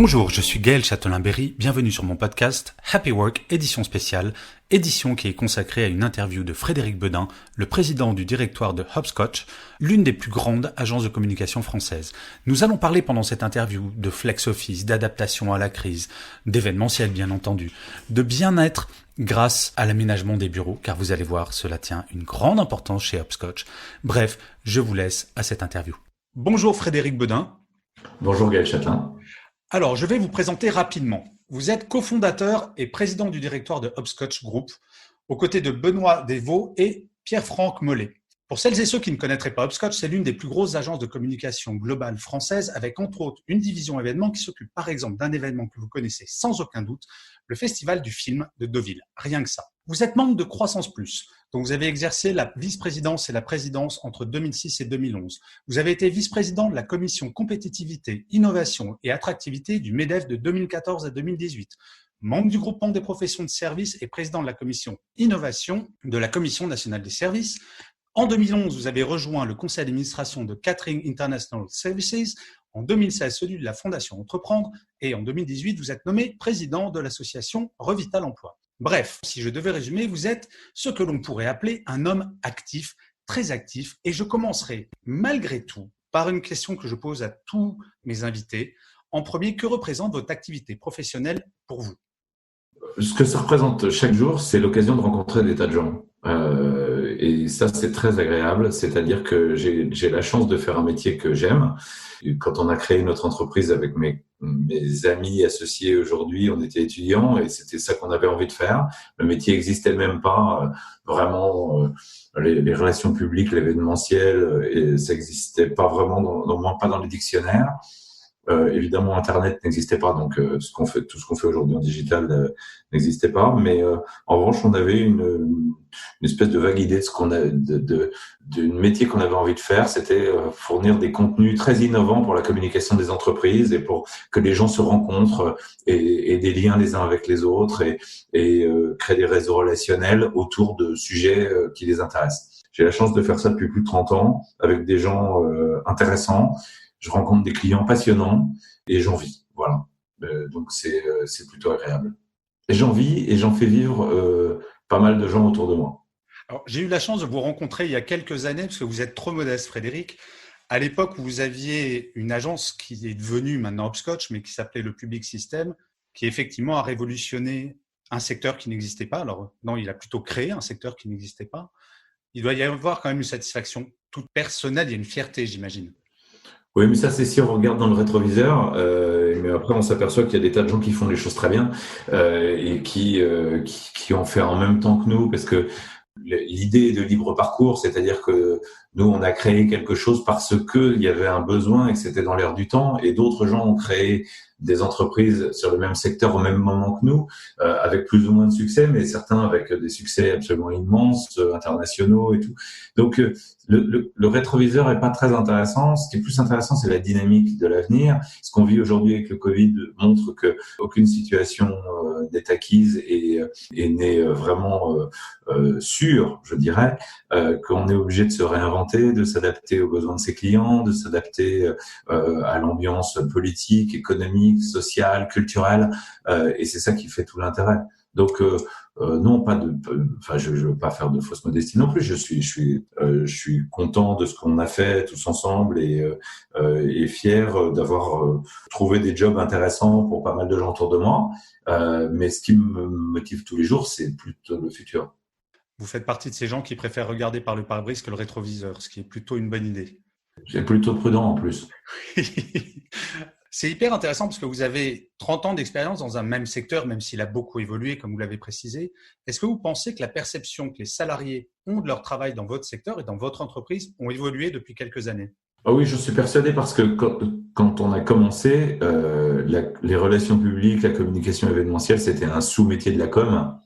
Bonjour, je suis Gaël Châtelain-Berry, bienvenue sur mon podcast Happy Work, édition spéciale, édition qui est consacrée à une interview de Frédéric Bedain, le président du directoire de Hopscotch, l'une des plus grandes agences de communication françaises. Nous allons parler pendant cette interview de flex office, d'adaptation à la crise, d'événementiel bien entendu, de bien-être grâce à l'aménagement des bureaux, car vous allez voir, cela tient une grande importance chez Hopscotch. Bref, je vous laisse à cette interview. Bonjour Frédéric Bedain. Bonjour Gaël Châtelain. Alors, je vais vous présenter rapidement. Vous êtes cofondateur et président du directoire de Hopscotch Group, aux côtés de Benoît Desvaux et Pierre-Franck Mollet. Pour celles et ceux qui ne connaîtraient pas Hopscotch, c'est l'une des plus grosses agences de communication globale française, avec entre autres une division événements qui s'occupe par exemple d'un événement que vous connaissez sans aucun doute, le Festival du film de Deauville. Rien que ça. Vous êtes membre de Croissance Plus, donc vous avez exercé la vice-présidence et la présidence entre 2006 et 2011. Vous avez été vice-président de la commission compétitivité, innovation et attractivité du MEDEF de 2014 à 2018. Membre du groupement des professions de services et président de la commission innovation de la Commission nationale des services. En 2011, vous avez rejoint le conseil d'administration de Catering International Services. En 2016, celui de la Fondation Entreprendre. Et en 2018, vous êtes nommé président de l'association Revital Emploi. Bref, si je devais résumer, vous êtes ce que l'on pourrait appeler un homme actif, très actif. Et je commencerai, malgré tout, par une question que je pose à tous mes invités. En premier, que représente votre activité professionnelle pour vous ? Ce que ça représente chaque jour, c'est l'occasion de rencontrer des tas de gens. Et ça, c'est très agréable. C'est-à-dire que j'ai la chance de faire un métier que j'aime. Quand on a créé notre entreprise avec mes amis associés aujourd'hui, on était étudiants et c'était ça qu'on avait envie de faire. Le métier n'existait même pas. Vraiment, les relations publiques, l'événementiel, et ça n'existait pas vraiment, au moins pas dans les dictionnaires. Évidemment, Internet n'existait pas, donc tout ce qu'on fait aujourd'hui en digital n'existait pas. Mais en revanche, on avait une espèce de vague idée de ce qu'on a, d'une métier qu'on avait envie de faire. C'était fournir des contenus très innovants pour la communication des entreprises et pour que les gens se rencontrent et des liens les uns avec les autres et créer des réseaux relationnels autour de sujets qui les intéressent. J'ai la chance de faire ça depuis plus de 30 ans avec des gens intéressants. Je rencontre des clients passionnants et j'en vis. Voilà. Donc c'est plutôt agréable. Et j'en vis et j'en fais vivre pas mal de gens autour de moi. Alors, j'ai eu la chance de vous rencontrer il y a quelques années, parce que vous êtes trop modeste, Frédéric. À l'époque où vous aviez une agence qui est devenue maintenant Hopscotch, mais qui s'appelait le Public System, qui effectivement a révolutionné un secteur qui n'existait pas. Alors non, il a plutôt créé un secteur qui n'existait pas. Il doit y avoir quand même une satisfaction toute personnelle, il y a une fierté, j'imagine. Oui, mais ça, c'est si on regarde dans le rétroviseur. Mais après, on s'aperçoit qu'il y a des tas de gens qui font les choses très bien et qui ont fait en même temps que nous, parce que l'idée de libre parcours, c'est-à-dire que nous, on a créé quelque chose parce que il y avait un besoin et que c'était dans l'air du temps, et d'autres gens ont créé des entreprises sur le même secteur au même moment que nous, avec plus ou moins de succès, mais certains avec des succès absolument immenses, internationaux et tout. Donc, le rétroviseur est pas très intéressant. Ce qui est plus intéressant, c'est la dynamique de l'avenir. Ce qu'on vit aujourd'hui avec le Covid montre que aucune situation n'est acquise et n'est vraiment sûre, je dirais, qu'on est obligé de se réinventer, de s'adapter aux besoins de ses clients, de s'adapter à l'ambiance politique, économique, sociale, culturelle, et c'est ça qui fait tout l'intérêt. Donc non, je veux pas faire de fausse modestie non plus. Je suis content de ce qu'on a fait tous ensemble et fier d'avoir trouvé des jobs intéressants pour pas mal de gens autour de moi. Mais ce qui me motive tous les jours, c'est plutôt le futur. Vous faites partie de ces gens qui préfèrent regarder par le pare-brise que le rétroviseur, ce qui est plutôt une bonne idée. C'est plutôt prudent en plus. C'est hyper intéressant parce que vous avez 30 ans d'expérience dans un même secteur, même s'il a beaucoup évolué, comme vous l'avez précisé. Est-ce que vous pensez que la perception que les salariés ont de leur travail dans votre secteur et dans votre entreprise ont évolué depuis quelques années ? Ah oui, je suis persuadé parce que quand on a commencé, les relations publiques, la communication événementielle, c'était un sous-métier de la com.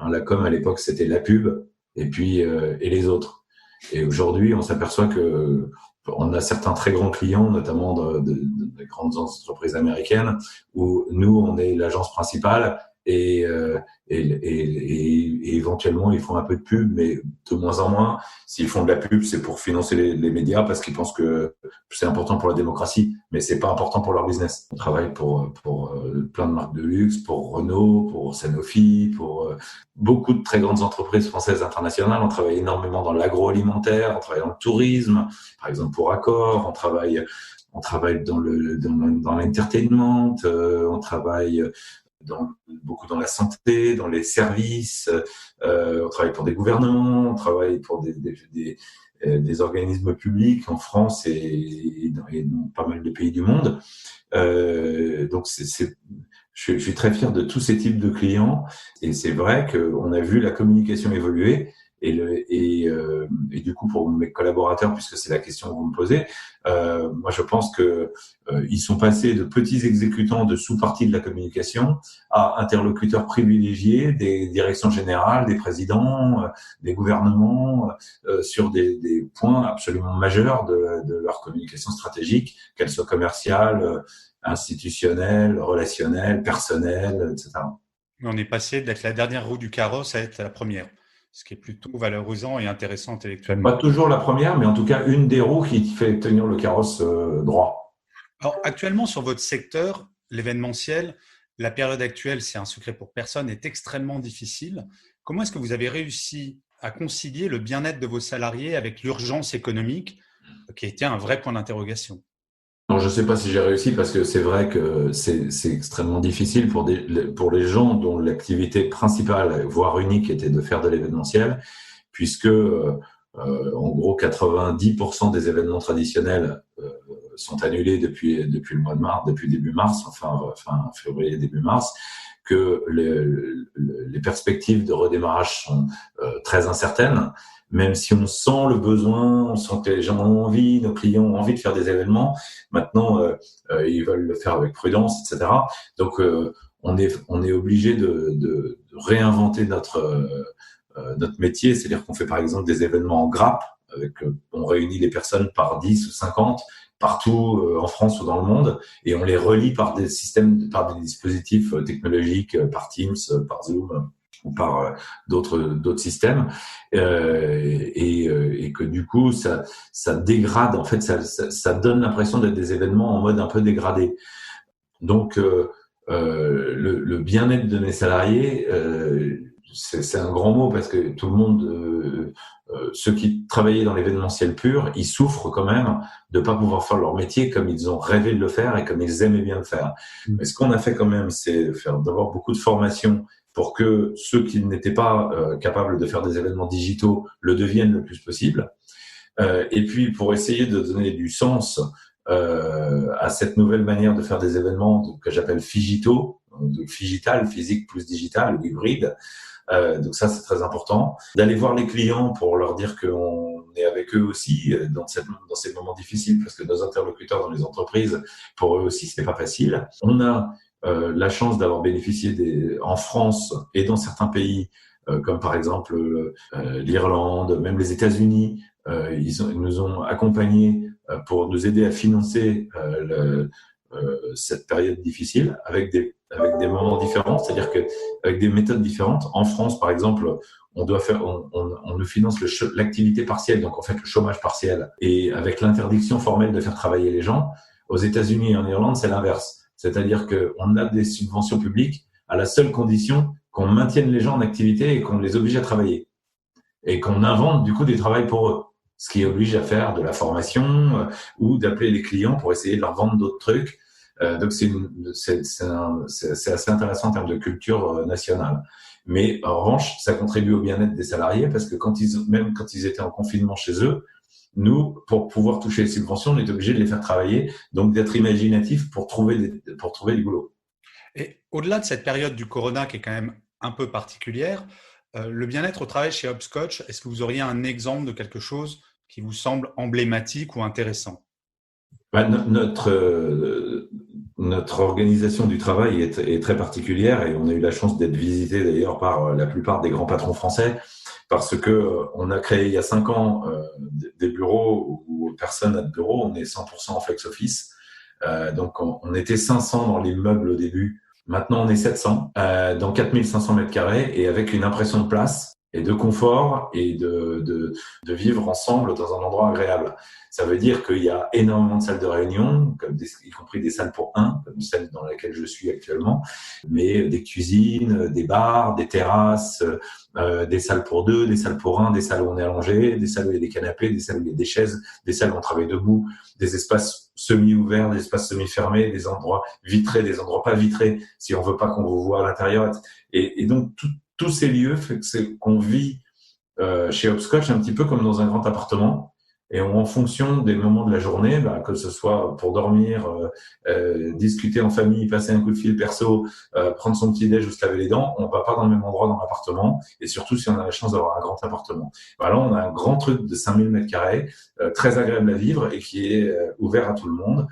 La com, à l'époque, c'était la pub et puis et les autres. Et aujourd'hui, on s'aperçoit que on a certains très grands clients, notamment de grandes entreprises américaines, où nous, on est l'agence principale et, euh, et éventuellement ils font un peu de pub, mais de moins en moins. S'ils font de la pub, c'est pour financer les médias parce qu'ils pensent que c'est important pour la démocratie, mais c'est pas important pour leur business. On travaille pour plein de marques de luxe, pour Renault, pour Sanofi, pour beaucoup de très grandes entreprises françaises internationales. On travaille énormément dans l'agroalimentaire, on travaille dans le tourisme, par exemple pour Accor, on travaille dans l'entertainment, on travaille beaucoup dans la santé, dans les services, on travaille pour des gouvernements, on travaille pour des organismes publics en France et dans pas mal de pays du monde. Donc je suis très fier de tous ces types de clients et c'est vrai qu'on a vu la communication évoluer et du coup pour mes collaborateurs, puisque c'est la question que vous me posez, moi je pense que ils sont passés de petits exécutants de sous-parties de la communication à interlocuteurs privilégiés des directions générales, des présidents, des gouvernements sur des points absolument majeurs de leur communication stratégique, qu'elle soit commerciale, institutionnelle, relationnelle, personnelle, etc. On est passé d'être la dernière roue du carrosse à être la première, ce qui est plutôt valorisant et intéressant intellectuellement. Pas toujours la première, mais en tout cas une des roues qui fait tenir le carrosse droit. Alors, actuellement, sur votre secteur, l'événementiel, la période actuelle, c'est un secret pour personne, est extrêmement difficile. Comment est-ce que vous avez réussi à concilier le bien-être de vos salariés avec l'urgence économique, qui a été un vrai point d'interrogation? Alors, je ne sais pas si j'ai réussi parce que c'est vrai que c'est extrêmement difficile pour les gens dont l'activité principale, voire unique, était de faire de l'événementiel, puisque en gros 90% des événements traditionnels sont annulés depuis le mois de mars, depuis début mars, fin février, début mars, que les perspectives de redémarrage sont très incertaines. Même si on sent le besoin, on sent que les gens ont envie, nos clients ont envie de faire des événements, maintenant ils veulent le faire avec prudence, etc. Donc on est obligé de réinventer notre métier, c'est-à-dire qu'on fait par exemple des événements en grappe, on réunit les personnes par 10 ou 50 partout en France ou dans le monde, et on les relie par des dispositifs technologiques, par Teams, par Zoom ou par d'autres systèmes, et que du coup ça dégrade, en fait ça donne l'impression d'être des événements en mode un peu dégradé. Donc le bien-être de mes salariés, c'est un grand mot parce que tout le monde, ceux qui travaillaient dans l'événementiel pur, ils souffrent quand même de pas pouvoir faire leur métier comme ils ont rêvé de le faire et comme ils aimaient bien le faire. Mais ce qu'on a fait quand même, c'est d'avoir beaucoup de formations pour que ceux qui n'étaient pas capables de faire des événements digitaux le deviennent le plus possible. Et puis pour essayer de donner du sens à cette nouvelle manière de faire des événements que j'appelle figito, donc figital, physique plus digital ou hybride. Donc ça, c'est très important. D'aller voir les clients pour leur dire qu'on est avec eux aussi dans ces moments difficiles, parce que nos interlocuteurs dans les entreprises, pour eux aussi, c'est pas facile. On a la chance d'avoir bénéficié en France et dans certains pays, comme par exemple l'Irlande, même les États-Unis, ils nous ont accompagnés pour nous aider à financer cette période difficile avec des moments différents, c'est-à-dire que avec des méthodes différentes. En France, par exemple, on nous finance l'activité partielle, donc en fait le chômage partiel, et avec l'interdiction formelle de faire travailler les gens. Aux États-Unis et en Irlande, c'est l'inverse, c'est-à-dire que on a des subventions publiques à la seule condition qu'on maintienne les gens en activité et qu'on les oblige à travailler et qu'on invente du coup des travails pour eux. Ce qui oblige à faire de la formation ou d'appeler les clients pour essayer de leur vendre d'autres trucs. Donc c'est assez intéressant en termes de culture nationale. Mais en revanche, ça contribue au bien-être des salariés parce que même quand ils étaient en confinement chez eux, nous, pour pouvoir toucher les subventions, on est obligé de les faire travailler, donc d'être imaginatif pour trouver du boulot. Et au-delà de cette période du corona qui est quand même un peu particulière, le bien-être au travail chez Hopscotch, est-ce que vous auriez un exemple de quelque chose qui vous semble emblématique ou intéressant? Notre organisation du travail est très particulière et on a eu la chance d'être visité d'ailleurs par la plupart des grands patrons français parce que on a créé il y a 5 ans des bureaux où personne n'a de bureau, on est 100% en flex office. Donc on était 500 dans l'immeuble au début Maintenant, on est 700 dans 4500 mètres carrés et avec une impression de place et de confort et de vivre ensemble dans un endroit agréable. Ça veut dire qu'il y a énormément de salles de réunion, y compris des salles pour un, comme celle dans laquelle je suis actuellement, mais des cuisines, des bars, des terrasses, des salles pour deux, des salles pour un, des salles où on est allongé, des salles où il y a des canapés, des salles où il y a des chaises, des salles où on travaille debout, des espaces semi-ouverts, des espaces semi-fermés, des endroits vitrés, des endroits pas vitrés, si on veut pas qu'on vous voit à l'intérieur. Et donc, tous ces lieux fait que c'est qu'on vit chez Hopscotch un petit peu comme dans un grand appartement. Et en fonction des moments de la journée, que ce soit pour dormir, discuter en famille, passer un coup de fil perso, prendre son petit déj ou se laver les dents, on va pas dans le même endroit dans l'appartement. Et surtout si on a la chance d'avoir un grand appartement. Là, on a un grand truc de 5000 mètres carrés, très agréable à vivre et qui est ouvert à tout le monde.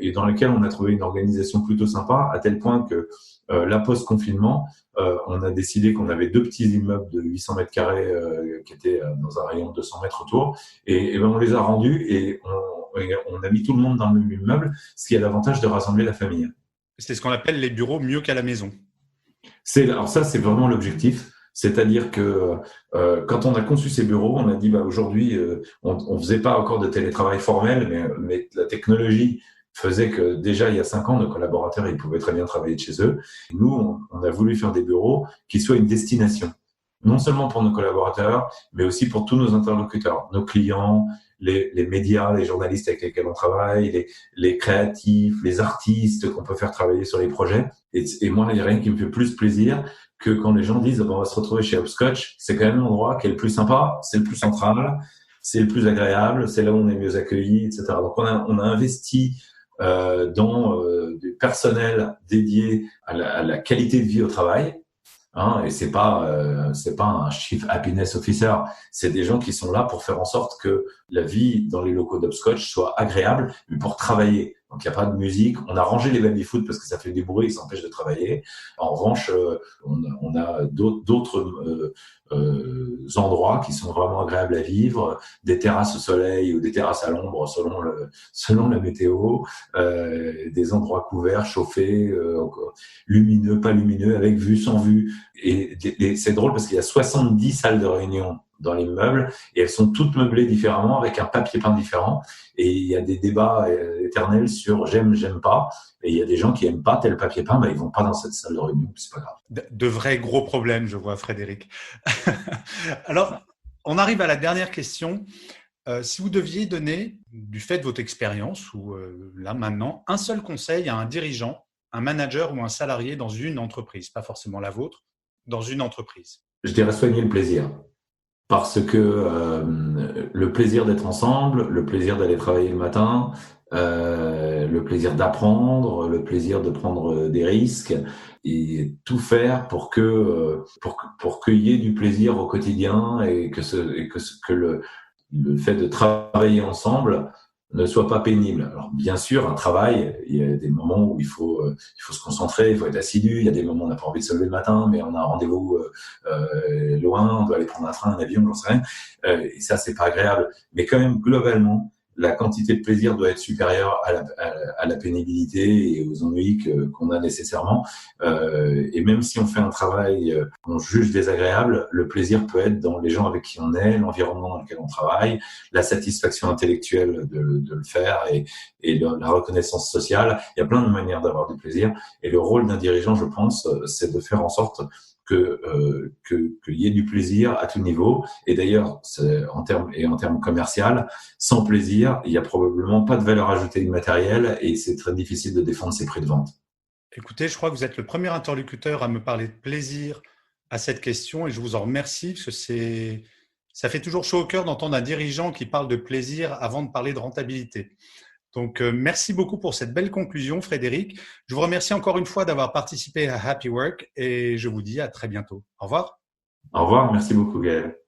Et dans lequel on a trouvé une organisation plutôt sympa, à tel point que la post-confinement, on a décidé qu'on avait 2 petits immeubles de 800 mètres carrés qui étaient dans un rayon de 200 mètres autour, et on les a rendus et on a mis tout le monde dans le même immeuble, ce qui a l'avantage de rassembler la famille. C'est ce qu'on appelle les bureaux mieux qu'à la maison. Alors ça, c'est vraiment l'objectif. C'est-à-dire que quand on a conçu ces bureaux, on a dit aujourd'hui, on faisait pas encore de télétravail formel, mais la technologie faisait que déjà il y a 5 ans, nos collaborateurs ils pouvaient très bien travailler de chez eux. Et nous, on a voulu faire des bureaux qui soient une destination, non seulement pour nos collaborateurs, mais aussi pour tous nos interlocuteurs, nos clients, les médias, les journalistes avec lesquels on travaille, les créatifs, les artistes qu'on peut faire travailler sur les projets. Et moi, il n'y a rien qui me fait plus plaisir que quand les gens disent on va se retrouver chez Hopscotch. C'est quand même l'endroit qui est le plus sympa, c'est le plus central, c'est le plus agréable, c'est là où on est mieux accueilli, etc. Donc on a investi dans du personnel dédié à la qualité de vie au travail. Et c'est pas un chief happiness officer, c'est des gens qui sont là pour faire en sorte que la vie dans les locaux d'Hopscotch soit agréable, mais pour travailler. Donc il n'y a pas de musique. On a rangé les baby-foot parce que ça fait du bruit, ça empêche de travailler. En revanche, on a d'autres endroits qui sont vraiment agréables à vivre, des terrasses au soleil ou des terrasses à l'ombre selon la météo, des endroits couverts, chauffés, lumineux, pas lumineux, avec vue, sans vue. Et c'est drôle parce qu'il y a 70 salles de réunion dans l'immeuble et elles sont toutes meublées différemment avec un papier peint différent, et il y a des débats éternels sur j'aime pas, et il y a des gens qui aiment pas tel papier peint, ils vont pas dans cette salle de réunion, c'est pas grave. De vrais gros problèmes, je vois, Frédéric. Alors, on arrive à la dernière question. Si vous deviez donner, du fait de votre expérience ou là maintenant, un seul conseil à un dirigeant, un manager ou un salarié dans une entreprise, pas forcément la vôtre, dans une entreprise. Je dirais soigner le plaisir. Parce que le plaisir d'être ensemble, le plaisir d'aller travailler le matin, le plaisir d'apprendre, le plaisir de prendre des risques, et tout faire pour qu'il y ait du plaisir au quotidien, et que le fait de travailler ensemble ne soit pas pénible. Alors bien sûr, un travail, il y a des moments où il faut se concentrer, il faut être assidu. Il y a des moments où on n'a pas envie de se lever le matin, mais on a un rendez-vous loin, on doit aller prendre un train, un avion, j'en sais rien. Et ça, c'est pas agréable. Mais quand même, globalement, la quantité de plaisir doit être supérieure à la pénibilité et aux ennuis qu'on a nécessairement. Et même si on fait un travail qu'on juge désagréable, le plaisir peut être dans les gens avec qui on est, l'environnement dans lequel on travaille, la satisfaction intellectuelle de le faire, et la reconnaissance sociale. Il y a plein de manières d'avoir du plaisir. Et le rôle d'un dirigeant, je pense, c'est de faire en sorte qu'il y ait du plaisir à tout niveau. Et d'ailleurs, en termes commercial, sans plaisir, il y a probablement pas de valeur ajoutée immatérielle, et c'est très difficile de défendre ses prix de vente. Écoutez, je crois que vous êtes le premier interlocuteur à me parler de plaisir à cette question, et je vous en remercie, parce que ça fait toujours chaud au cœur d'entendre un dirigeant qui parle de plaisir avant de parler de rentabilité. Donc, merci beaucoup pour cette belle conclusion, Frédéric. Je vous remercie encore une fois d'avoir participé à Happy Work, et je vous dis à très bientôt. Au revoir. Au revoir, merci beaucoup Gaël.